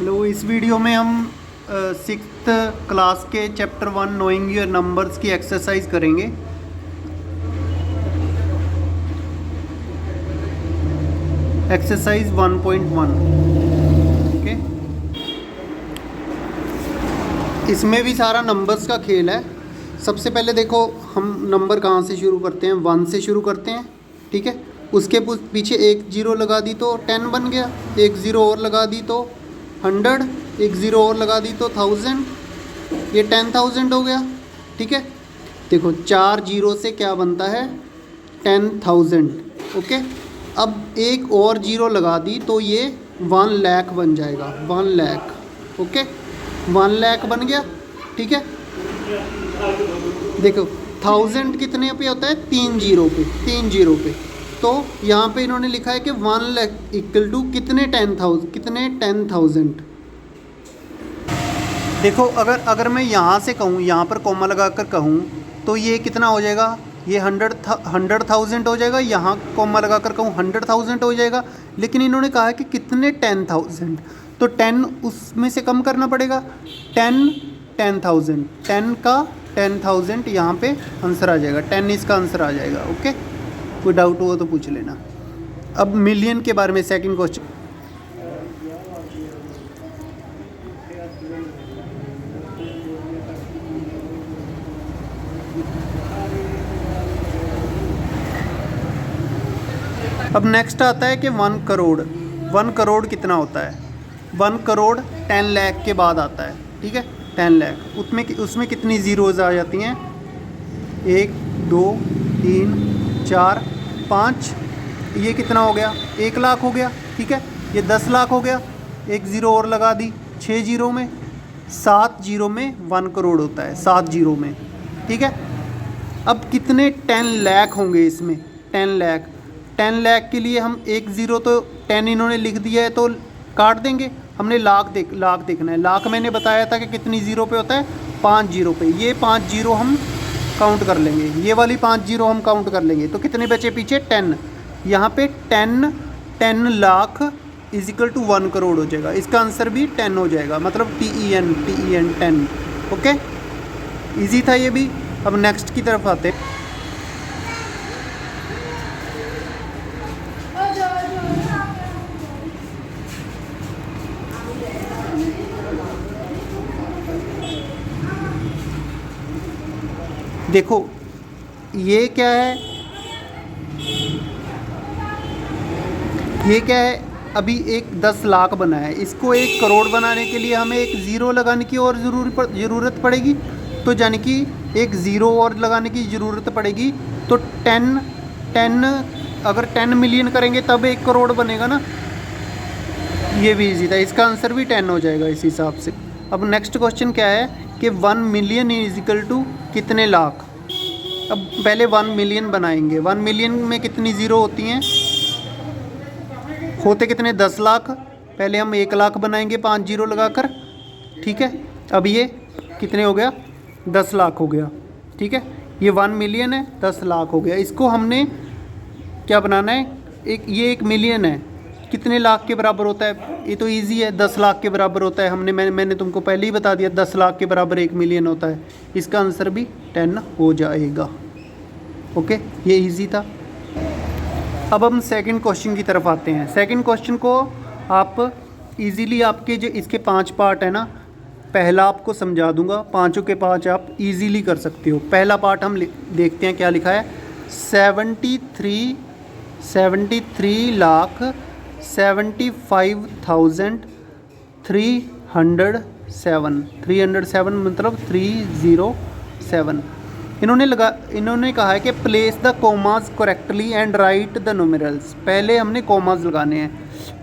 Hello, इस video में हम सिक्स्थ क्लास के चैप्टर 1 नोइंग योर नंबर्स की एक्सरसाइज करेंगे। एक्सरसाइज 1.1। ओके, इसमें भी सारा नंबर्स का खेल है। सबसे पहले देखो, हम नंबर कहाँ से शुरू करते हैं, 1 से शुरू करते हैं। ठीक है, उसके पीछे एक जीरो लगा दी तो 10 बन गया, एक ज़ीरो और लगा दी तो 100, एक ज़ीरो और लगा दी तो 1000, ये 10,000 हो गया। ठीक है, देखो 4 जीरो से क्या बनता है, 10,000। ओके, अब एक और जीरो लगा दी तो ये 1 लाख बन जाएगा, 1 लाख। ओके, 1 लाख बन गया। ठीक है, देखो 1000 कितने पे होता है, 3 जीरो पे, 3 जीरो पे। तो यहाँ पे इन्होंने लिखा है कि 1 लाख इक्वल टू कितने 10,000, कितने 10,000। देखो अगर मैं यहाँ से कहूँ, यहाँ पर कॉमा लगा कर कहूँ तो ये कितना हो जाएगा, ये 100,000 हो जाएगा। यहाँ कॉमा लगा कर कहूँ 100,000 हो जाएगा। लेकिन इन्होंने कहा है कि कितने 10,000, तो 10 उसमें से कम करना पड़ेगा। 10,000, 10 का 10,000 यहाँ पे आंसर आ जाएगा, 10 इसका आंसर आ जाएगा। ओके, कोई डाउट हो तो पूछ लेना। अब मिलियन के बारे में सेकंड क्वेश्चन। अब नेक्स्ट आता है कि 1 करोड़। 1 करोड़ कितना होता है, 1 करोड़ 10 लाख के बाद आता है। ठीक है, 10 लाख, उसमें कितनी ज़ीरोज़ आ जाती हैं, 1 2 3 4 5, ये कितना हो गया, 1 लाख हो गया। ठीक है, ये 10 लाख हो गया, एक ज़ीरो और लगा दी, 6 जीरो में, 7 जीरो में 1 करोड़ होता है, 7 जीरो में। ठीक है, अब कितने 10 लाख होंगे इसमें, 10 लाख। 10 लाख के लिए हम एक ज़ीरो, तो 10 इन्होंने लिख दिया है तो काट देंगे। हमने लाख देखना है। लाख मैंने बताया था कि कितनी ज़ीरो पे होता है, 5 जीरो पे। ये 5 जीरो हम काउंट कर लेंगे, ये वाली 5 जीरो हम काउंट कर लेंगे। तो कितने बचे पीछे, 10। यहाँ पे 10 lakh is equal to 1 crore हो जाएगा। इसका आंसर भी 10 हो जाएगा, मतलब TEN 10। ओके, ईजी था ये भी। अब नेक्स्ट की तरफ आते हैं। देखो ये क्या है, ये क्या है, अभी एक 10 लाख बना है, इसको 1 करोड़ बनाने के लिए हमें एक ज़ीरो लगाने की और ज़रूरत पड़ेगी। तो यानी कि एक ज़ीरो और लगाने की ज़रूरत पड़ेगी। तो 10 अगर 10 मिलियन करेंगे तब 1 करोड़ बनेगा ना। ये भी इजी था, इसका आंसर भी 10 हो जाएगा इस हिसाब से। अब नेक्स्ट क्वेश्चन क्या है कि 1 मिलियन इज इक्वल टू कितने लाख। अब पहले 1 मिलियन बनाएंगे। 1 मिलियन में कितनी ज़ीरो होती हैं, होते कितने, 10 लाख। पहले हम 1 लाख बनाएंगे 5 जीरो लगाकर। ठीक है, अब ये कितने हो गया, 10 लाख हो गया। ठीक है, ये 1 मिलियन है, 10 लाख हो गया। इसको हमने क्या बनाना है, ये 1 मिलियन है, कितने लाख के बराबर होता है, ये तो इजी है, 10 लाख के बराबर होता है। मैंने तुमको पहले ही बता दिया, 10 लाख के बराबर 1 मिलियन होता है। इसका आंसर भी 10 हो जाएगा। ओके, ये इजी था। अब हम सेकंड क्वेश्चन की तरफ आते हैं। सेकंड क्वेश्चन को आप इजीली, आपके जो इसके 5 पार्ट है ना, पहला आपको समझा दूंगा, पाँचों के 5 आप इजीली कर सकते हो। पहला पार्ट हम देखते हैं क्या लिखा है, 73 लाख 75,307 मतलब 307। इन्होंने कहा है कि place the commas correctly and write the numerals. पहले हमने कोमास लगाने हैं।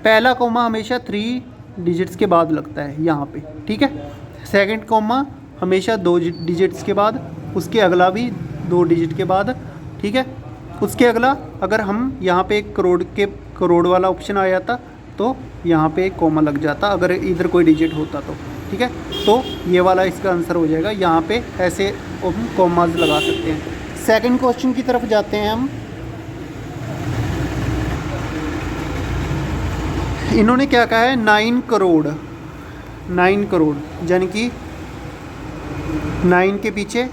पहला कोमा हमेशा 3 डिजिट्स के बाद लगता है यहाँ पे। ठीक है, सेकंड कोमा हमेशा 2 डिजिट्स के बाद, उसके अगला भी 2 डिजिट के बाद। ठीक है, उसके अगला, अगर हम यहाँ पे एक करोड़ वाला ऑप्शन आ जाता तो यहाँ पे एक कोमा लग जाता, अगर इधर कोई डिजिट होता तो। ठीक है, तो ये वाला इसका आंसर हो जाएगा। यहाँ पे ऐसे हम कोमास लगा सकते हैं। सेकंड क्वेश्चन की तरफ जाते हैं हम। इन्होंने क्या कहा है, 9 करोड़ 9 करोड़, यानी कि 9 के पीछे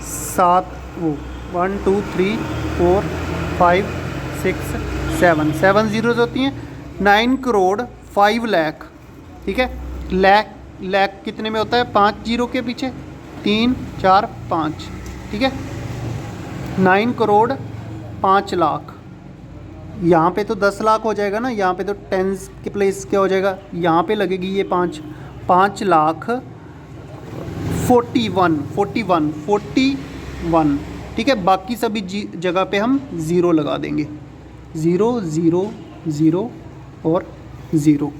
7 वो 1 2 3 4 5 6 7 7 जीरोज़ होती हैं। 9 करोड़ 5 लाख, ठीक है। लाख कितने में होता है? 5 जीरो के पीछे 3 4 5, ठीक है। 9 करोड़ 5 लाख, यहाँ पे तो 10 लाख हो जाएगा ना, यहाँ पे तो टेंस के प्लेस क्या हो जाएगा, यहाँ पे लगेगी ये 5 लाख 41, ठीक है। बाकी सभी जगह पे हम ज़ीरो लगा देंगे, 0 0 0 और 0,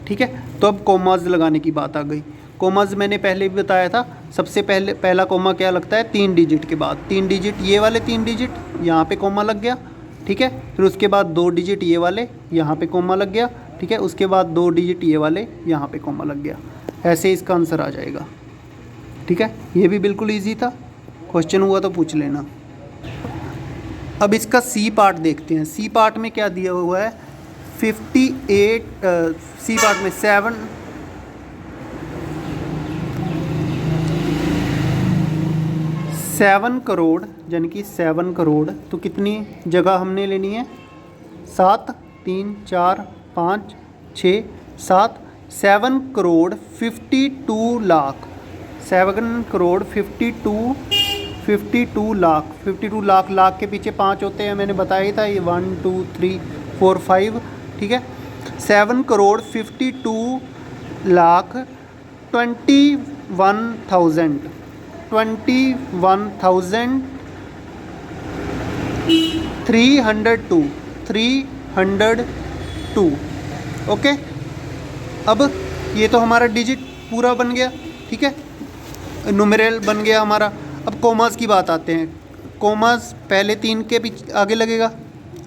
ठीक है। तो अब कोमाज लगाने की बात आ गई। कोमाज मैंने पहले भी बताया था, सबसे पहला कोमा क्या लगता है? 3 डिजिट के बाद, 3 डिजिट ये वाले 3 डिजिट यहाँ पे कोमा लग गया, ठीक है। फिर उसके बाद 2 डिजिट ये वाले यहाँ पे कोमा लग गया, ठीक है। उसके बाद 2 डिजिट ये वाले यहाँ पे कोमा लग गया। ऐसे इसका आंसर आ जाएगा, ठीक है। ये भी बिल्कुल ईजी था, क्वेश्चन हुआ तो पूछ लेना। अब इसका सी पार्ट देखते हैं। सी पार्ट में क्या दिया हुआ है? 58 सी पार्ट में 7 करोड़, यानी कि 7 करोड़, तो कितनी जगह हमने लेनी है? 7 3 4 5 6 7 7 करोड़ 52 लाख, 7 करोड़ 52 लाख, 52 लाख, लाख के पीछे 5 होते हैं, मैंने बताया ही था ये 1 2 3 4 5, ठीक है। 7 करोड़ 52 लाख 21,302, ओके। अब ये तो हमारा डिजिट पूरा बन गया, ठीक है, न्यूमेरल बन गया हमारा। अब कोमास की बात आते हैं। कोमास पहले 3 के पीछे आगे लगेगा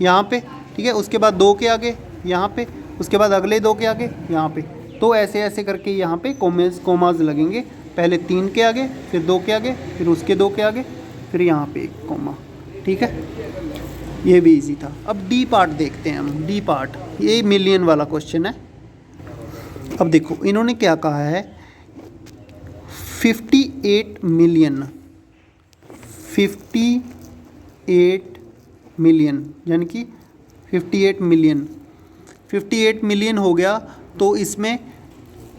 यहाँ पे, ठीक है। उसके बाद 2 के आगे यहाँ पे, उसके बाद अगले 2 के आगे यहाँ पे। तो ऐसे ऐसे करके यहाँ पे कोमास लगेंगे। पहले 3 के आगे, फिर 2 के आगे, फिर उसके 2 के आगे, फिर यहाँ पे एक कोमा, ठीक है। ये भी इजी था। अब डी पार्ट देखते हैं हम। डी पार्ट, ये मिलियन वाला क्वेश्चन है। अब देखो इन्होंने क्या कहा है, 58 मिलियन, 58 मिलियन, यानी कि 58 मिलियन, 58 मिलियन हो गया। तो इसमें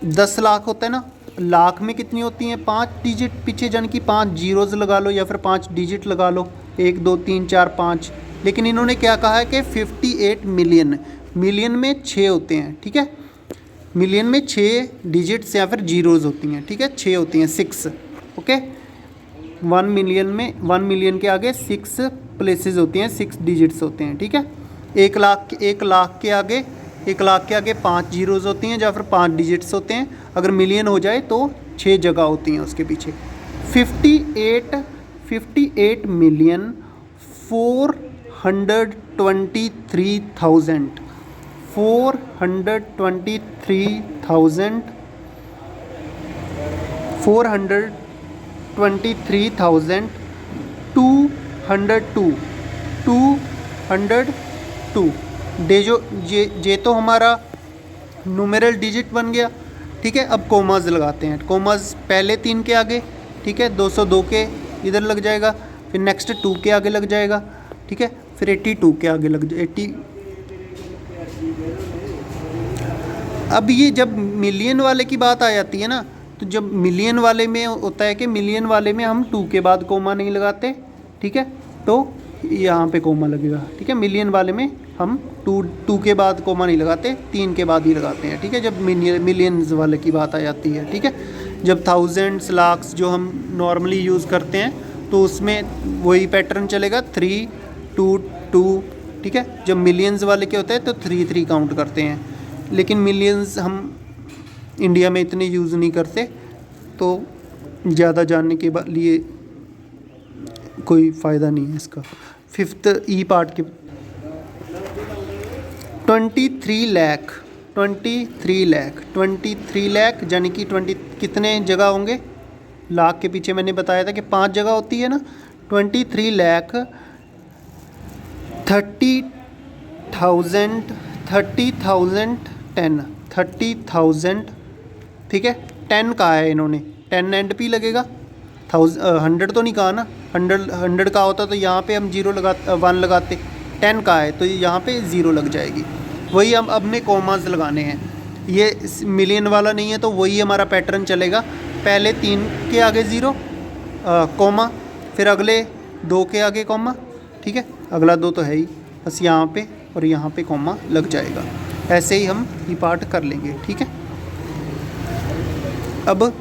10 लाख होता है ना, लाख में कितनी होती हैं? 5 डिजिट पीछे, यानी कि 5 जीरोज़ लगा लो या फिर 5 डिजिट लगा लो, 1 2 3 4 5। लेकिन इन्होंने क्या कहा है कि 58 मिलियन, मिलियन में 6 होते हैं, ठीक है। मिलियन में 6 डिजिट्स या फिर जीरोज़ होती हैं, ठीक है, 6 होती हैं, 6, ओके। 1 मिलियन में, 1 मिलियन के आगे 6 प्लेसेस होती हैं, 6 डिजिट्स होते हैं, ठीक है। 1 लाख के आगे 5 जीरोज़ होती हैं या फिर 5 डिजिट्स होते हैं। अगर मिलियन हो जाए तो 6 जगह होती हैं उसके पीछे। 58 मिलियन 423,000, 202 ये तो हमारा न्यूमेरल डिजिट बन गया, ठीक है। अब कोमाज लगाते हैं। कोमाज पहले 3 के आगे, ठीक है, 202 के इधर लग जाएगा, फिर नेक्स्ट 2 के आगे लग जाएगा, ठीक है, फिर 82 के आगे लग जाए 80। अब ये जब मिलियन वाले की बात आ जाती है ना, तो जब मिलियन वाले में होता है कि मिलियन वाले में हम 2 के बाद कोमा नहीं लगाते, ठीक है, तो यहाँ पे कोमा लगेगा, ठीक है। मिलियन वाले में हम 2 के बाद कोमा नहीं लगाते, 3 के बाद ही लगाते हैं, ठीक है, जब मिलियंस वाले की बात आ जाती है, ठीक है। जब थाउजेंड्स, लाख्स जो हम नॉर्मली यूज़ करते हैं तो उसमें वही पैटर्न चलेगा, 3 2 2, ठीक है। जब मिलियंस वाले के होते हैं तो 3 3 काउंट करते हैं। लेकिन मिलियंस हम इंडिया में इतने यूज़ नहीं करते, तो ज़्यादा जानने के लिए कोई फ़ायदा नहीं है इसका। 5th ई पार्ट के 23 लाख, 23 लाख यानी कि 20 कितने जगह होंगे? लाख के पीछे मैंने बताया था कि 5 जगह होती है ना। 23 लाख 30,010, 30,010 ठीक है। 10 कहा है इन्होंने, 10 एंड पी लगेगा, 100 तो नहीं कहा ना, 100 का होता तो यहाँ पे हम 1 लगाते, 10 का है तो यहाँ पे 0 लग जाएगी। वही हम अपने कोमास लगाने हैं, ये मिलियन वाला नहीं है तो वही हमारा पैटर्न चलेगा। पहले 3 के आगे 0 कोमा, फिर अगले 2 के आगे कोमा, ठीक है, अगला 2 तो है ही, बस यहाँ पे और यहाँ पे कोमा लग जाएगा। ऐसे ही हम ये पार्ट कर लेंगे, ठीक है। अब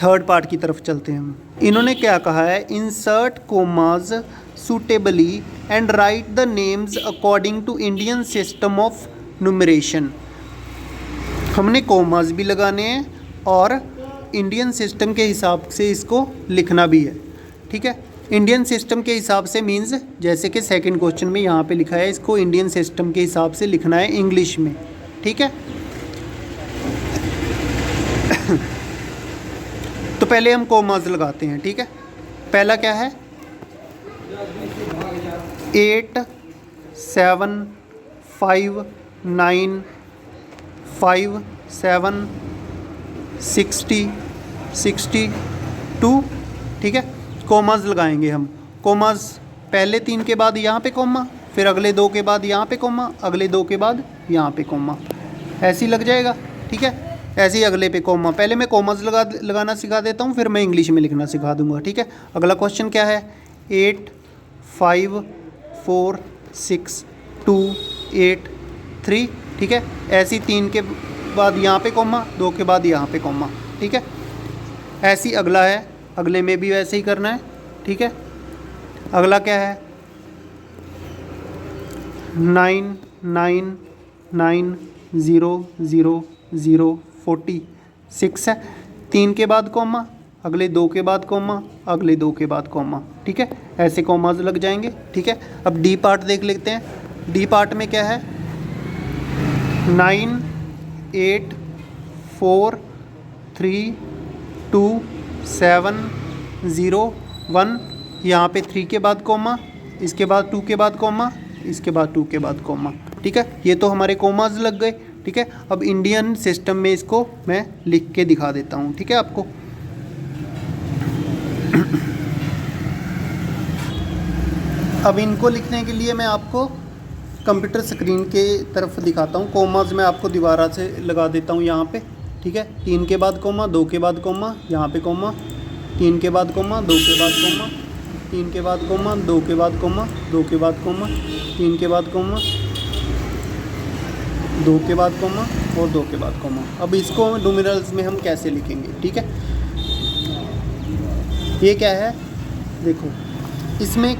थर्ड पार्ट की तरफ चलते हैं हम। इन्होंने क्या कहा है, insert commas suitably and write the names according to Indian system of numeration. हमने कोमाज भी लगाने हैं और इंडियन सिस्टम के हिसाब से इसको लिखना भी है, ठीक है। इंडियन सिस्टम के हिसाब से मीन्स जैसे कि सेकंड क्वेश्चन में यहाँ पे लिखा है, इसको इंडियन सिस्टम के हिसाब से लिखना है इंग्लिश में, ठीक है। तो पहले हम कोमास लगाते हैं, ठीक है। पहला क्या है, 8 7 5 9 5 7 60 62, ठीक है। कोमास लगाएंगे हम, कोमास पहले 3 के बाद यहाँ पे कोमा, फिर अगले 2 के बाद यहाँ पे कोमा, अगले 2 के बाद यहाँ पे कोमा, ऐसे ही लग जाएगा, ठीक है। ऐसे ही अगले पे कोमा, पहले मैं कोमास लगाना सिखा देता हूँ, फिर मैं इंग्लिश में लिखना सिखा दूँगा, ठीक है। अगला क्वेश्चन क्या है, 8 5 4 6 2 8 3, ठीक है। ऐसे ही 3 के बाद यहाँ पे कोमा, 2 के बाद यहाँ पे कोमा, ठीक है। ऐसे ही अगला है, अगले में भी वैसे ही करना है, ठीक है। अगला क्या है, 9 9 9 0 0 0 46 है, 3 के बाद कोमा, अगले 2 के बाद कोमा, अगले 2 के बाद कोमा, ठीक है। ऐसे कोमास लग जाएंगे, ठीक है। अब डी पार्ट देख लेते हैं। डी पार्ट में क्या है, 9 8 4 3 2 7 0 1, यहाँ पे 3 के बाद कोमा, इसके बाद 2 के बाद कोमा, इसके बाद 2 के बाद कोमा, ठीक है। ये तो हमारे कोमास लग गए, ठीक है। अब इंडियन सिस्टम में इसको मैं लिख के दिखा देता हूँ, ठीक है आपको। अब इनको लिखने के लिए मैं आपको कंप्यूटर स्क्रीन के तरफ दिखाता हूँ। कोमास मैं आपको दोबारा से लगा देता हूँ यहाँ पे, ठीक है। 3 के बाद कोमा, 2 के बाद कोमा, यहाँ पे कोमा, 3 के बाद कोमा, 2 के बाद कोमा, 3 के बाद कोमा, 2 के बाद कोमा, 2 के बाद कोमा, 3 के बाद कोमा, 2 के बाद कोमा और 2 के बाद कोमा। अब इसको न्यूमेरल्स में हम कैसे लिखेंगे, ठीक है। ये क्या है, देखो इसमें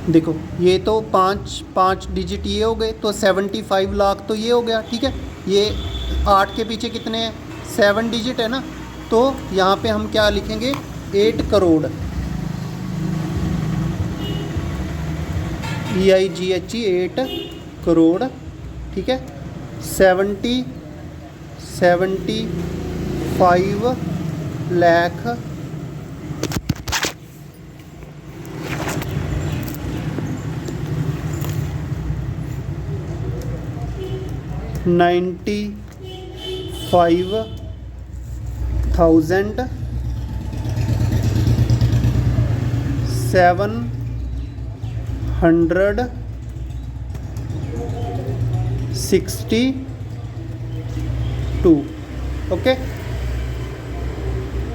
देखो, ये तो 5 डिजिट ये हो गए, तो 75 लाख तो ये हो गया, ठीक है। ये 8 के पीछे कितने हैं, 7 डिजिट है ना, तो यहाँ पे हम क्या लिखेंगे, 8 करोड़, EIGHE 8 करोड़, ठीक है। 75 लाख 95,762 ओके।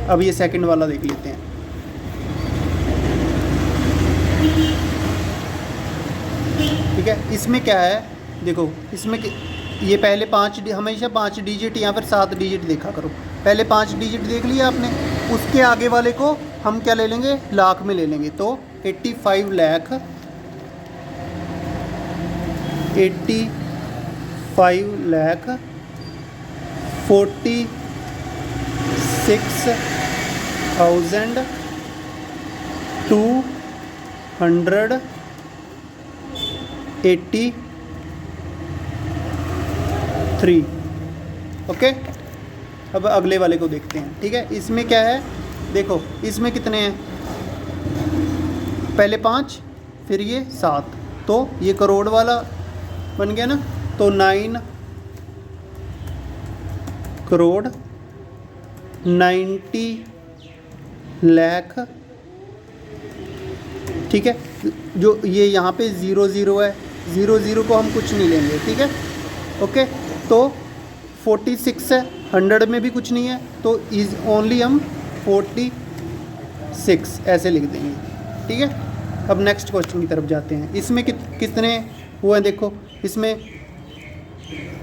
अब ये सेकंड वाला देख लेते हैं। ठीक है, इसमें क्या है, देखो इसमें ये पहले 5 हमेशा 5 डिजिट या फिर 7 डिजिट देखा करो। पहले 5 डिजिट देख लिया आपने, उसके आगे वाले को हम क्या ले लेंगे, लाख में ले लेंगे। तो 85 लाख 46,283। ओके, अब अगले वाले को देखते हैं। ठीक है, इसमें क्या है, देखो इसमें कितने हैं, पहले 5 फिर ये 7, तो ये करोड़ वाला बन गया ना। तो 9 करोड़ 90 लाख, ठीक है। जो ये यहाँ पे 0 है, 0 को हम कुछ नहीं लेंगे, ठीक है, ओके। तो 46 है, 100 में भी कुछ नहीं है, तो इज ओनली हम 46 ऐसे लिख देंगे, ठीक है। अब नेक्स्ट क्वेश्चन की तरफ जाते हैं। इसमें कितने हुए हैं देखो, इसमें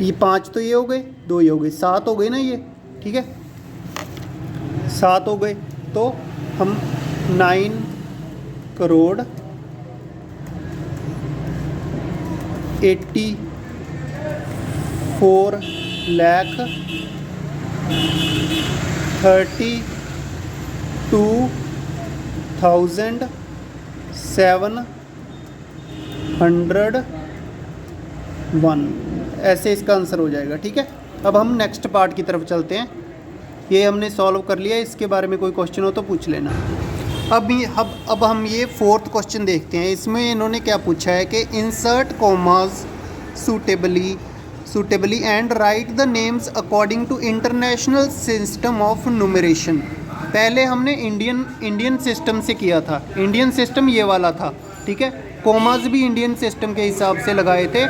ये 5 तो ये हो गए, 2 ये हो गए, 7 हो गए ना ये, ठीक है, 7 हो गए। तो हम 9 करोड़ 84 लाख 32,701 ऐसे इसका आंसर हो जाएगा, ठीक है। अब हम नेक्स्ट पार्ट की तरफ चलते हैं। ये हमने सॉल्व कर लिया, इसके बारे में कोई क्वेश्चन हो तो पूछ लेना। अब हम ये 4th क्वेश्चन देखते हैं। इसमें इन्होंने क्या पूछा है कि insert commas suitably and write the names according to international system of numeration. पहले हमने इंडियन सिस्टम से किया था, इंडियन सिस्टम ये वाला था, ठीक है। कॉमास भी इंडियन सिस्टम के हिसाब से लगाए थे,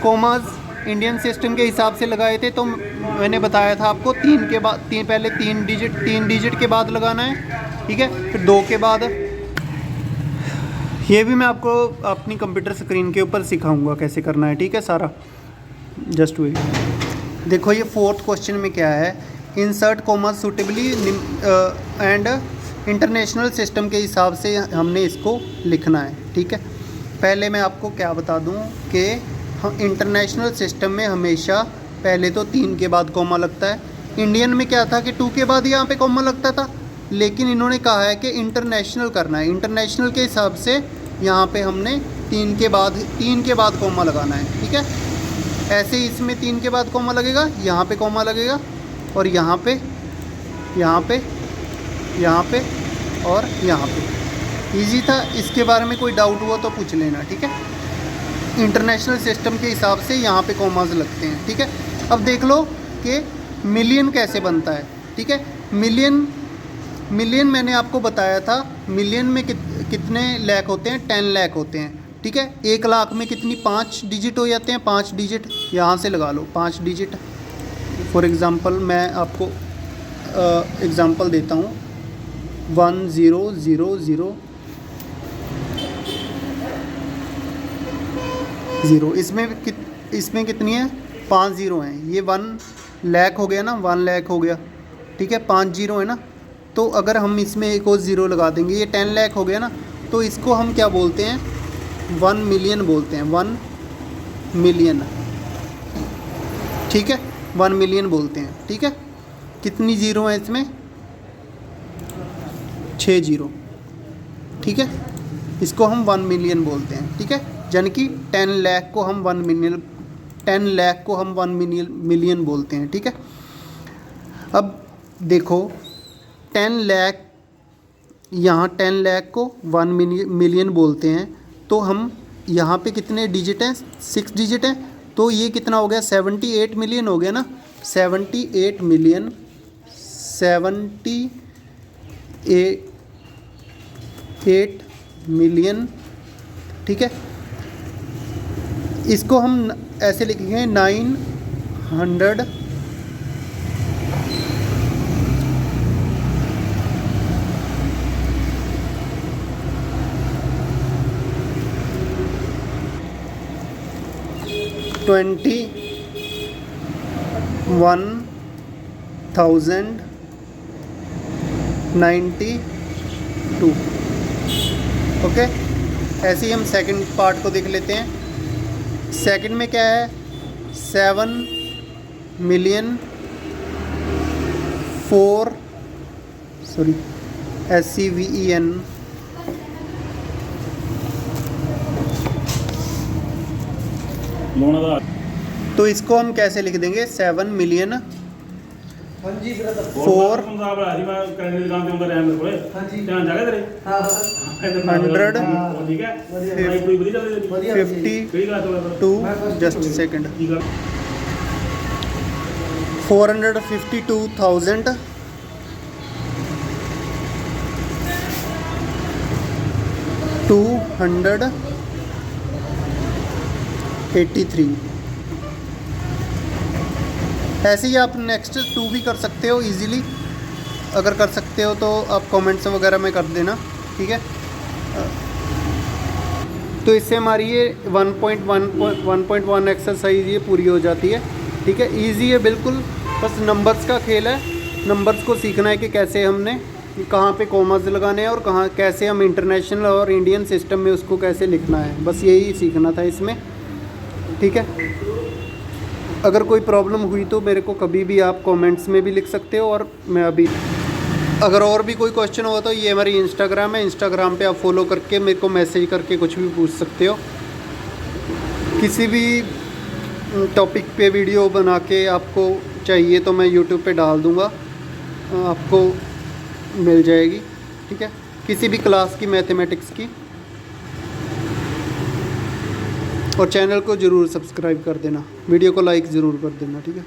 कॉमास इंडियन सिस्टम के हिसाब से लगाए थे। तो मैंने बताया था आपको 3 के बाद, पहले 3 डिजिट के बाद लगाना है, ठीक है, फिर 2 के बाद। ये भी मैं आपको अपनी कंप्यूटर स्क्रीन के ऊपर सिखाऊंगा कैसे करना है, ठीक है, सारा। Just wait. देखो ये 4th क्वेश्चन में क्या है, insert commas suitably and international system के हिसाब से हमने इसको लिखना है, ठीक है। पहले मैं आपको क्या बता दूं कि हम इंटरनेशनल सिस्टम में हमेशा पहले तो 3 के बाद कॉमा लगता है। इंडियन में क्या था कि 2 के बाद यहाँ पे कॉमा लगता था, लेकिन इन्होंने कहा है कि इंटरनेशनल करना है, इंटरनेशनल के हिसाब से यहाँ पे हमने 3 के बाद कॉमा लगाना है, ठीक है। ऐसे ही इसमें 3 के बाद कॉमा लगेगा, यहाँ पे कॉमा लगेगा, और यहाँ पे और यहाँ पे। ईजी था, इसके बारे में कोई डाउट हुआ तो पूछ लेना, ठीक है। इंटरनेशनल सिस्टम के हिसाब से यहाँ पे कॉमास लगते हैं, ठीक है। अब देख लो कि मिलियन कैसे बनता है, ठीक है। मिलियन मैंने आपको बताया था, मिलियन में कितने लाख होते हैं, 10 लाख होते हैं, ठीक है। 1 लाख में कितनी 5 डिजिट हो जाते हैं, 5 डिजिट यहाँ से लगा लो, 5 डिजिट। फॉर एग्ज़ाम्पल मैं आपको एग्ज़ाम्पल देता हूँ, 1000 इसमें कितनी है, 5 ज़ीरो हैं। ये 1 लाख हो गया ना, 1 लाख हो गया, ठीक है, 5 ज़ीरो है ना। तो अगर हम इसमें एक और ज़ीरो लगा देंगे, ये 10 लाख हो गया ना, तो इसको हम क्या बोलते हैं, 1 मिलियन बोलते हैं, 1 मिलियन, ठीक है, 1 मिलियन बोलते हैं, ठीक है। कितनी ज़ीरो हैं इसमें, 6 ज़ीरो, ठीक है। इसको हम 1 मिलियन बोलते हैं, ठीक है। यानी कि 10 लाख को हम 1 मिलियन बोलते हैं, ठीक है। अब देखो 10 लाख, यहाँ 10 लाख को 1 मिलियन बोलते हैं, तो हम यहाँ पे कितने डिजिट हैं, 6 डिजिट हैं, तो ये कितना हो गया, 78 मिलियन हो गया ना, 78 मिलियन, 78 मिलियन, ठीक है। इसको हम ऐसे लिखेंगे 900 21,092, ओके। ऐसे ही हम सेकंड पार्ट को देख लेते हैं। सेकंड में क्या है, 7 मिलियन 4 SCVEN तो इसको हम कैसे लिख देंगे, 7 मिलियन 4 152 जस्ट सेकंड 452,000 283। ऐसे ही आप नेक्स्ट 2 भी कर सकते हो इजीली। अगर कर सकते हो तो आप कमेंट्स वगैरह में कर देना, ठीक है। तो इससे हमारी ये 1.1 एक्सरसाइज ये पूरी हो जाती है, ठीक है। इजी है बिल्कुल, बस नंबर्स का खेल है। नंबर्स को सीखना है कि कैसे हमने कहाँ पे कॉमास लगाने हैं और कहाँ कैसे हम इंटरनेशनल और इंडियन सिस्टम में उसको कैसे लिखना है, बस यही सीखना था इसमें, ठीक है। अगर कोई प्रॉब्लम हुई तो मेरे को कभी भी आप कमेंट्स में भी लिख सकते हो। और मैं अभी अगर और भी कोई क्वेश्चन हो तो ये हमारी इंस्टाग्राम है, इंस्टाग्राम पे आप फॉलो करके मेरे को मैसेज करके कुछ भी पूछ सकते हो। किसी भी टॉपिक पे वीडियो बना के आपको चाहिए तो मैं यूट्यूब पे डाल दूँगा, आपको मिल जाएगी, ठीक है। किसी भी क्लास की मैथमेटिक्स की। और चैनल को ज़रूर सब्सक्राइब कर देना, वीडियो को लाइक ज़रूर कर देना, ठीक है।